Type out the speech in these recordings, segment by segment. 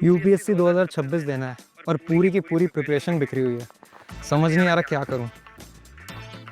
UPSC 2026 देना है और पूरी की पूरी प्रिपरेशन बिखरी हुई है। समझ नहीं आ रहा क्या करूं।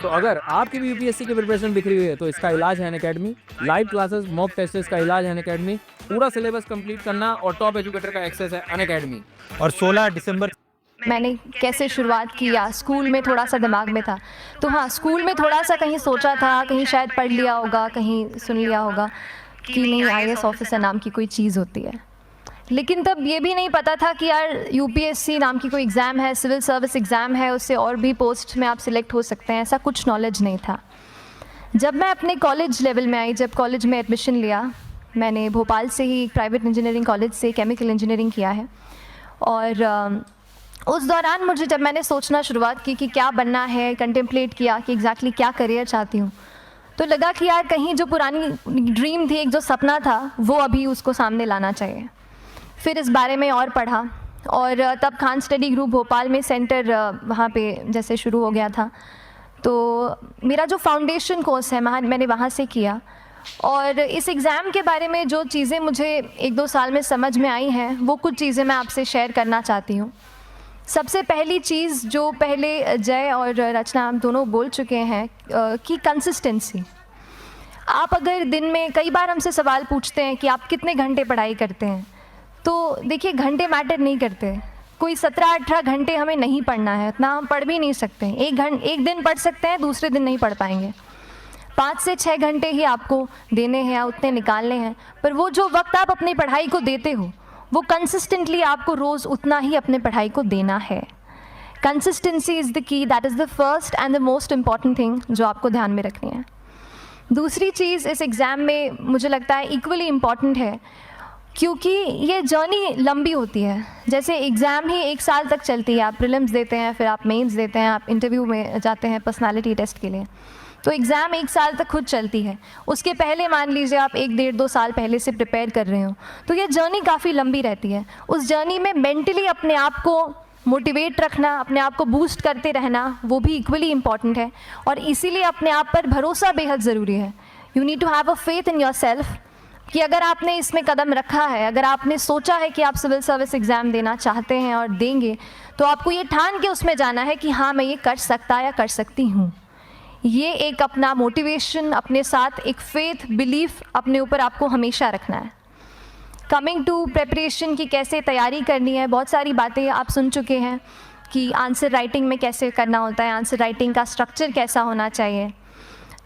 तो अगर आपकी भी यूपीएससी की प्रिपरेशन बिखरी हुई है तो इसका इलाज है Unacademy. Live classes, mock test का इलाज है अनअकैडमी। पूरा सिलेबस कंप्लीट करना और टॉप एजुकेटर का एक्सेस है अनअकैडमी। और 16 दिसंबर मैंने कैसे शुरुआत किया, स्कूल में थोड़ा सा दिमाग में था। तो हाँ, स्कूल में थोड़ा सा कहीं सोचा था, कहीं शायद पढ़ लिया होगा, कहीं सुन लिया होगा कि नहीं आईएएस ऑफिसर नाम की कोई चीज़ होती है। लेकिन तब ये भी नहीं पता था कि यार यूपीएससी नाम की कोई एग्ज़ाम है, सिविल सर्विस एग्ज़ाम है, उससे और भी पोस्ट में आप सिलेक्ट हो सकते हैं, ऐसा कुछ नॉलेज नहीं था। जब मैं अपने कॉलेज लेवल में आई, जब कॉलेज में एडमिशन लिया, मैंने भोपाल से ही प्राइवेट इंजीनियरिंग कॉलेज से केमिकल इंजीनियरिंग किया है। और उस दौरान मुझे जब मैंने सोचना शुरुआत की कि क्या बनना है, कंटेम्पलेट किया कि एग्जैक्टली क्या करियर चाहती हूँ, तो लगा कि यार कहीं जो पुरानी ड्रीम थी, एक जो सपना था, वो अभी उसको सामने लाना चाहिए। फिर इस बारे में और पढ़ा और तब खान स्टडी ग्रुप भोपाल में सेंटर वहाँ पे जैसे शुरू हो गया था, तो मेरा जो फाउंडेशन कोर्स है मैंने वहाँ से किया। और इस एग्ज़ाम के बारे में जो चीज़ें मुझे 1-2 साल में समझ में आई हैं, वो कुछ चीज़ें मैं आपसे शेयर करना चाहती हूँ। सबसे पहली चीज़ जो पहले जय और रचना आप दोनों बोल चुके हैं कि कंसिस्टेंसी। आप अगर दिन में, कई बार हमसे सवाल पूछते हैं कि आप कितने घंटे पढ़ाई करते हैं, तो देखिए घंटे मैटर नहीं करते। कोई 17-18 घंटे हमें नहीं पढ़ना है, इतना हम पढ़ भी नहीं सकते। एक दिन पढ़ सकते हैं, दूसरे दिन नहीं पढ़ पाएंगे। 5 से 6 घंटे ही आपको देने हैं, उतने निकालने हैं। पर वो जो वक्त आप अपनी पढ़ाई को देते हो, वो कंसिस्टेंटली आपको रोज़ उतना ही अपने पढ़ाई को देना है। Consistency is the key, that is the first and the most important thing जो आपको ध्यान में रखनी है। दूसरी चीज़ इस एग्ज़ाम में मुझे लगता है इक्वली इम्पॉर्टेंट है, क्योंकि ये जर्नी लंबी होती है। जैसे एग्ज़ाम ही 1 साल तक चलती है, आप प्रीलिम्स देते हैं, फिर आप मेंस देते हैं, आप इंटरव्यू में जाते हैं पर्सनालिटी टेस्ट के लिए, तो एग्ज़ाम 1 साल तक खुद चलती है। उसके पहले मान लीजिए आप 1-1.5-2 साल पहले से प्रिपेयर कर रहे हो, तो ये जर्नी काफ़ी लंबी रहती है। उस जर्नी में मेंटली अपने आप को मोटिवेट रखना, अपने आप को बूस्ट करते रहना, वो भी इक्वली इम्पॉर्टेंट है। और इसीलिए अपने आप पर भरोसा बेहद ज़रूरी है। You need to have a faith in yourself कि अगर आपने इसमें कदम रखा है, अगर आपने सोचा है कि आप सिविल सर्विस एग्ज़ाम देना चाहते हैं और देंगे, तो आपको ये ठान के उसमें जाना है कि हाँ, मैं ये कर सकता या कर सकती हूँ। ये एक अपना मोटिवेशन, अपने साथ एक फेथ, बिलीफ अपने ऊपर आपको हमेशा रखना है। कमिंग टू प्रेपरेशन की कैसे तैयारी करनी है, बहुत सारी बातें आप सुन चुके हैं कि आंसर राइटिंग में कैसे करना होता है, आंसर राइटिंग का स्ट्रक्चर कैसा होना चाहिए।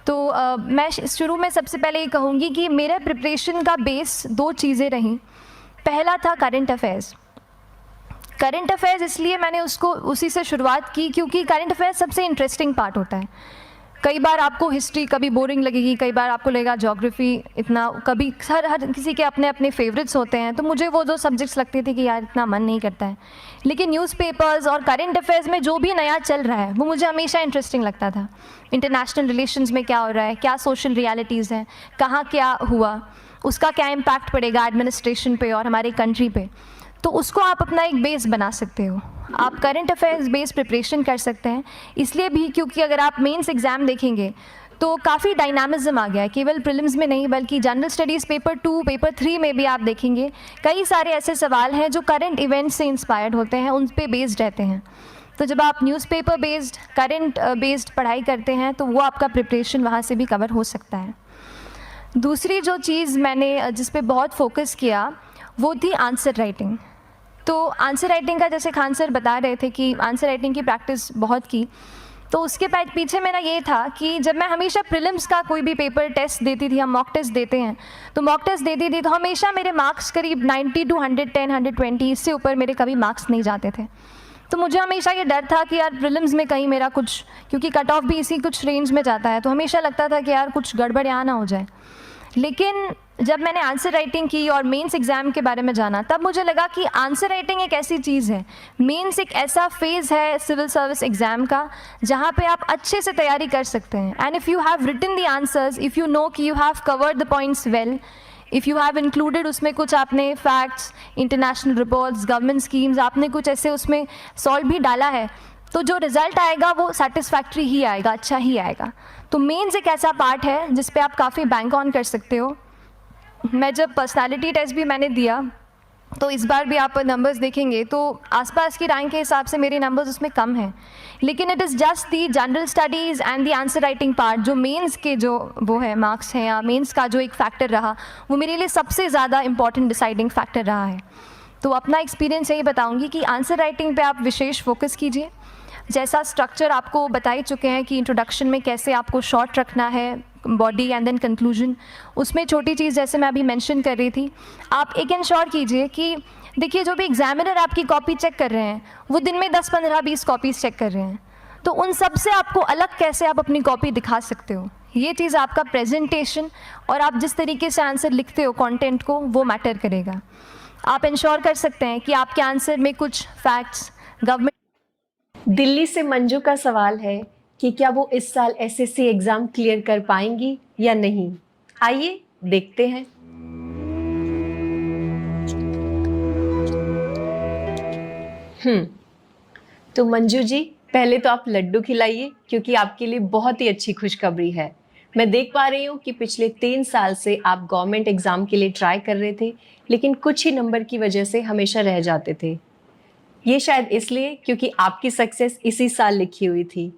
तो मैं शुरू में सबसे पहले ये कहूँगी कि मेरे प्रिपरेशन का बेस 2 चीज़ें रहीं। पहला था करंट अफेयर्स। करंट अफेयर्स इसलिए मैंने उसको उसी से शुरुआत की क्योंकि करंट अफेयर्स सबसे इंटरेस्टिंग पार्ट होता है। कई बार आपको हिस्ट्री कभी बोरिंग लगेगी, कई बार आपको लगेगा ज्योग्राफी इतना, कभी हर किसी के अपने अपने फेवरेट्स होते हैं। तो मुझे वो 2 सब्जेक्ट्स लगते थे कि यार इतना मन नहीं करता है, लेकिन न्यूज़पेपर्स और करंट अफेयर्स में जो भी नया चल रहा है वो मुझे हमेशा इंटरेस्टिंग लगता था। इंटरनेशनल रिलेशंस में क्या हो रहा है, क्या सोशल रियलिटीज़ हैं, कहाँ क्या हुआ, उसका क्या इम्पैक्ट पड़ेगा एडमिनिस्ट्रेशन पे और हमारे कंट्री पे, तो उसको आप अपना एक बेस बना सकते हो। आप करंट अफेयर्स बेस्ड प्रिपरेशन कर सकते हैं, इसलिए भी क्योंकि अगर आप मेंस एग्ज़ाम देखेंगे तो काफ़ी डायनामिज्म आ गया है, केवल प्रीलिम्स में नहीं बल्कि जनरल स्टडीज़ पेपर 2, पेपर 3 में भी आप देखेंगे कई सारे ऐसे सवाल हैं जो करंट इवेंट्स से इंस्पायर्ड होते हैं, उन पे बेस्ड रहते हैं। तो जब आप न्यूज़पेपर बेस्ड, करंट बेस्ड पढ़ाई करते हैं तो वो आपका प्रिपरेशन वहाँ से भी कवर हो सकता है। दूसरी जो चीज़ मैंने जिस पे बहुत फोकस किया वो थी आंसर राइटिंग। तो आंसर राइटिंग का जैसे खान सर बता रहे थे कि आंसर राइटिंग की प्रैक्टिस बहुत की, तो उसके पीछे मेरा ये था कि जब मैं हमेशा प्रीलिम्स का कोई भी पेपर टेस्ट देती थी, हम मॉक टेस्ट देते हैं, तो मॉक टेस्ट देती थी तो हमेशा मेरे मार्क्स करीब 90 to 110, 120, इससे ऊपर मेरे कभी मार्क्स नहीं जाते थे। तो मुझे हमेशा ये डर था कि यार प्रीलिम्स में कहीं मेरा कुछ, क्योंकि कट ऑफ भी इसी कुछ रेंज में जाता है, तो हमेशा लगता था कि यार कुछ गड़बड़ यहाँ ना हो जाए। लेकिन जब मैंने आंसर राइटिंग की और मेंस एग्ज़ाम के बारे में जाना, तब मुझे लगा कि आंसर राइटिंग एक ऐसी चीज़ है, मेंस एक ऐसा फेज़ है सिविल सर्विस एग्ज़ाम का जहाँ पे आप अच्छे से तैयारी कर सकते हैं। And if you have written the answers, if you know कि you have covered the points well, if you have included उसमें कुछ आपने facts, international reports, government schemes, आपने कुछ ऐसे उसमें सॉल्व भी डाला है, तो जो रिज़ल्ट आएगा वो सेटिस्फैक्ट्री ही आएगा, अच्छा ही आएगा। तो मेंस एक ऐसा पार्ट है जिस पे आप काफ़ी बैंक ऑन कर सकते हो। मैं जब पर्सनालिटी टेस्ट भी मैंने दिया तो इस बार भी आप नंबर्स देखेंगे तो आसपास की रैंक के हिसाब से मेरे नंबर्स उसमें कम हैं, लेकिन it is just the general studies and the answer writing part, जो मेंस के जो वो है मार्क्स हैं या मेंस का जो एक फैक्टर रहा, वो मेरे लिए सबसे ज़्यादा इंपॉर्टेंट डिसाइडिंग फैक्टर रहा है। तो अपना एक्सपीरियंस यही बताऊंगी कि आंसर राइटिंग पे आप विशेष फोकस कीजिए। जैसा स्ट्रक्चर आपको बता ही चुके हैं कि इंट्रोडक्शन में कैसे आपको शॉर्ट रखना है, बॉडी एंड देन कंक्लूजन, उसमें छोटी चीज़ जैसे मैं अभी मेंशन कर रही थी, आप एक इंश्योर कीजिए कि देखिए जो भी एग्जामिनर आपकी कॉपी चेक कर रहे हैं वो दिन में 10, 15, 20 कॉपीज़ चेक कर रहे हैं, तो उन सब से आपको अलग कैसे आप अपनी कॉपी दिखा सकते हो, ये चीज़ आपका प्रेजेंटेशन और आप जिस तरीके से आंसर लिखते हो कंटेंट को, वो मैटर करेगा। आप इंश्योर कर सकते हैं कि आपके आंसर में कुछ फैक्ट्स गवर्नमेंट। दिल्ली से मंजू का सवाल है कि क्या वो इस साल एसएससी एग्जाम क्लियर कर पाएंगी या नहीं। आइए देखते हैं। तो मंजू जी, पहले तो आप लड्डू खिलाइए, क्योंकि आपके लिए बहुत ही अच्छी खुशखबरी है। मैं देख पा रही हूँ कि पिछले 3 साल से आप गवर्नमेंट एग्जाम के लिए ट्राई कर रहे थे, लेकिन कुछ ही नंबर की वजह से हमेशा रह जाते थे। ये शायद इसलिए क्योंकि आपकी सक्सेस इसी साल लिखी हुई थी।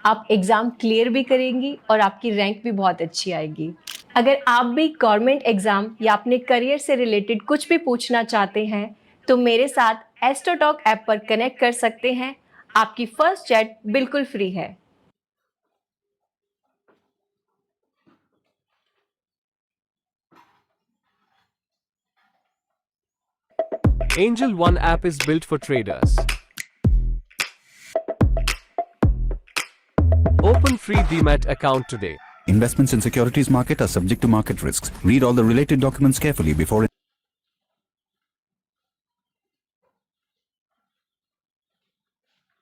आप एग्ज़ाम क्लियर भी करेंगी और आपकी रैंक भी बहुत अच्छी आएगी। अगर आप भी गवर्नमेंट एग्ज़ाम या अपने करियर से रिलेटेड कुछ भी पूछना चाहते हैं तो मेरे साथ एस्ट्रोटॉक ऐप पर कनेक्ट कर सकते हैं। आपकी फर्स्ट चैट बिल्कुल फ्री है। Angel One app is built for traders. Open free Demat account today. Investments in securities market are subject to market risks. Read all the related documents carefully before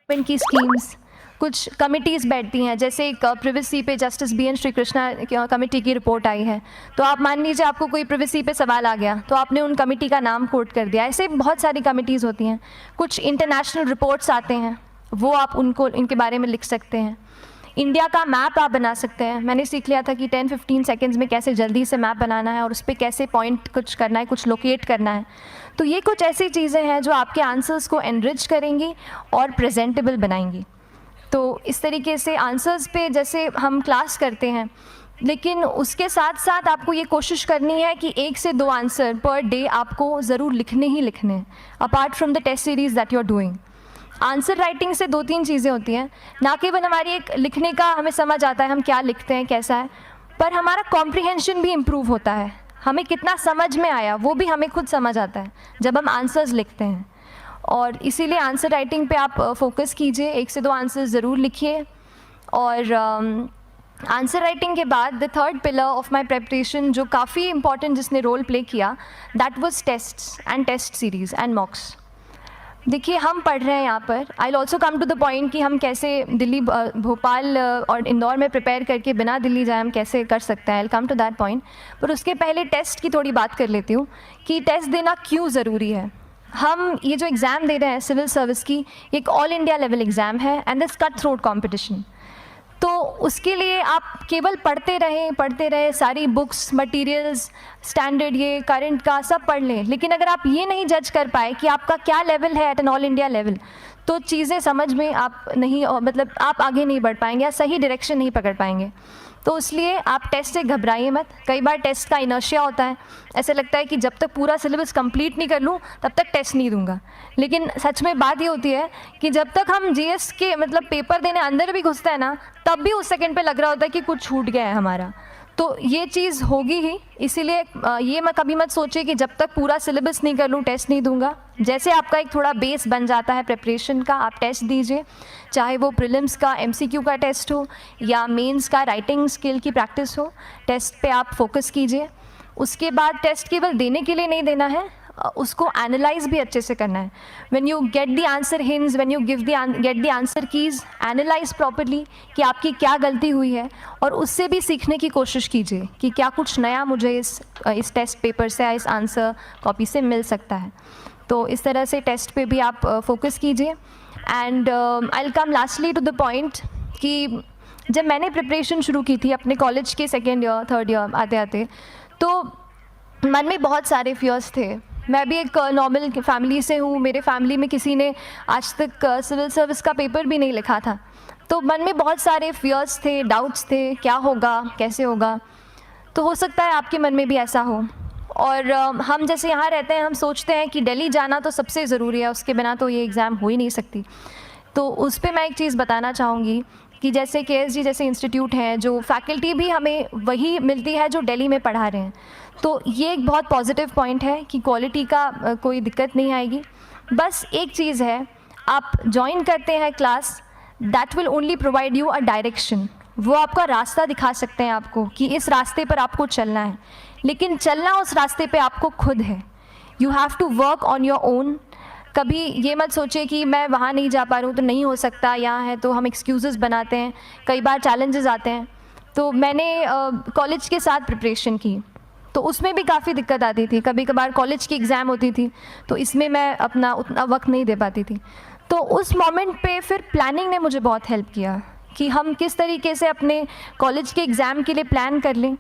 की schemes, कुछ committees बैठती हैं, जैसे एक privacy पे justice BN Shri Krishna committee की report आई है, तो आप मान लीजिए आपको कोई प्रिवेसी पे सवाल आ गया तो आपने उन कमेटी का नाम कोट कर दिया। ऐसे बहुत सारी कमिटीज़ होती हैं। कुछ इंटरनेशनल रिपोर्ट्स आते हैं, वो आप उनको इनके बारे में लिख सकते हैं। इंडिया का मैप आप बना सकते हैं। मैंने सीख लिया था कि 10-15 सेकेंड्स में कैसे जल्दी से मैप बनाना है और उस पर कैसे पॉइंट कुछ करना है, कुछ लोकेट करना है। तो ये कुछ ऐसी चीज़ें हैं जो आपके आंसर्स को एनरिच करेंगी और प्रेजेंटेबल बनाएंगी। तो इस तरीके से आंसर्स पे जैसे हम क्लास करते हैं, लेकिन उसके साथ साथ आपको ये कोशिश करनी है कि 1 से 2 आंसर पर डे आपको ज़रूर लिखने ही लिखने हैं, apart from the test series that you are doing. Answer writing से 2-3 चीज़ें होती हैं, ना केवल हमारी एक लिखने का हमें समझ आता है हम क्या लिखते हैं कैसा है, पर हमारा कॉम्प्रिहेंशन भी इम्प्रूव होता है। हमें कितना समझ में आया वो भी हमें खुद समझ आता है जब हम आंसर्स लिखते हैं। और इसीलिए आंसर राइटिंग पे आप फोकस कीजिए, 1 से 2 आंसर्स ज़रूर लिखिए। और आंसर राइटिंग के बाद the third pillar of my preparation जो काफ़ी इंपॉर्टेंट जिसने रोल प्ले किया, that was tests and test series and mocks. देखिए हम पढ़ रहे हैं यहाँ पर, I will also come to the point कि हम कैसे दिल्ली, भोपाल और इंदौर में प्रिपेयर करके बिना दिल्ली जाए हम कैसे कर सकते हैं। I will come to that point, पर उसके पहले टेस्ट की थोड़ी बात कर लेती हूँ कि टेस्ट देना क्यों ज़रूरी है। हम ये जो एग्ज़ाम दे रहे हैं सिविल सर्विस की, एक ऑल इंडिया लेवल एग्ज़ाम है and this cut throat competition. तो उसके लिए आप केवल पढ़ते रहें, सारी बुक्स, मटेरियल्स, स्टैंडर्ड ये करंट का सब पढ़ लें, लेकिन अगर आप ये नहीं जज कर पाए कि आपका क्या लेवल है at an all India level, तो चीज़ें समझ में आप नहीं, मतलब आप आगे नहीं बढ़ पाएंगे या सही डायरेक्शन नहीं पकड़ पाएंगे। तो इसलिए आप टेस्ट से घबराइए मत। कई बार टेस्ट का इनर्शिया होता है, ऐसे लगता है कि जब तक पूरा सिलेबस कंप्लीट नहीं कर लूँ तब तक टेस्ट नहीं दूंगा, लेकिन सच में बात ये होती है कि जब तक हम GS के मतलब पेपर देने अंदर भी घुसते हैं ना, तब भी उस सेकंड पे लग रहा होता है कि कुछ छूट गया है हमारा। तो ये चीज़ होगी ही, इसीलिए ये मैं कभी मत सोचिए कि जब तक पूरा सिलेबस नहीं कर लूँ टेस्ट नहीं दूंगा। जैसे आपका एक थोड़ा बेस बन जाता है प्रिपरेशन का, आप टेस्ट दीजिए, चाहे वो प्रीलिम्स का MCQ का टेस्ट हो या मेंस का राइटिंग स्किल की प्रैक्टिस हो, टेस्ट पे आप फोकस कीजिए। उसके बाद टेस्ट केवल देने के लिए नहीं देना है, उसको एनालाइज भी अच्छे से करना है। When you get the answer hints, when you get the answer keys, analyse properly कि आपकी क्या गलती हुई है और उससे भी सीखने की कोशिश कीजिए कि क्या कुछ नया मुझे इस टेस्ट पेपर से या इस आंसर कॉपी से मिल सकता है। तो इस तरह से टेस्ट पे भी आप फोकस कीजिए। And I will come lastly to the point कि जब मैंने प्रिपरेशन शुरू की थी अपने कॉलेज के 2nd ईयर 3rd ईयर आते आते, तो मन में बहुत सारे फियर्स थे। मैं भी एक नॉर्मल फैमिली से हूँ, मेरे फैमिली में किसी ने आज तक सिविल सर्विस का पेपर भी नहीं लिखा था। तो मन में बहुत सारे फियर्स थे, डाउट्स थे, क्या होगा, कैसे होगा। तो हो सकता है आपके मन में भी ऐसा हो। और हम जैसे यहाँ रहते हैं, हम सोचते हैं कि दिल्ली जाना तो सबसे ज़रूरी है, उसके बिना तो ये एग्ज़ाम हो ही नहीं सकती। तो उस पर मैं एक चीज़ बताना चाहूँगी कि जैसे KSG जैसे इंस्टीट्यूट हैं, जो फैकल्टी भी हमें वही मिलती है जो दिल्ली में पढ़ा रहे हैं। तो ये एक बहुत पॉजिटिव पॉइंट है कि क्वालिटी का कोई दिक्कत नहीं आएगी। बस एक चीज़ है, आप ज्वाइन करते हैं class, that will only provide you a direction. वो आपका रास्ता दिखा सकते हैं आपको कि इस रास्ते पर आपको चलना है, लेकिन चलना उस रास्ते पे आपको खुद है। You have to work on your own. कभी ये मत सोचिए कि मैं वहाँ नहीं जा पा रहा हूँ तो नहीं हो सकता, यहाँ है तो हम एक्सक्यूज़ेस बनाते हैं, कई बार चैलेंजेस आते हैं। तो मैंने कॉलेज के साथ प्रिपरेशन की, तो उसमें भी काफ़ी दिक्कत आती थी। कभी कभार कॉलेज की एग्ज़ाम होती थी तो इसमें मैं अपना उतना वक्त नहीं दे पाती थी। तो उस मोमेंट पे फिर प्लानिंग ने मुझे बहुत हेल्प किया कि हम किस तरीके से अपने कॉलेज के एग्ज़ाम के लिए प्लान कर लें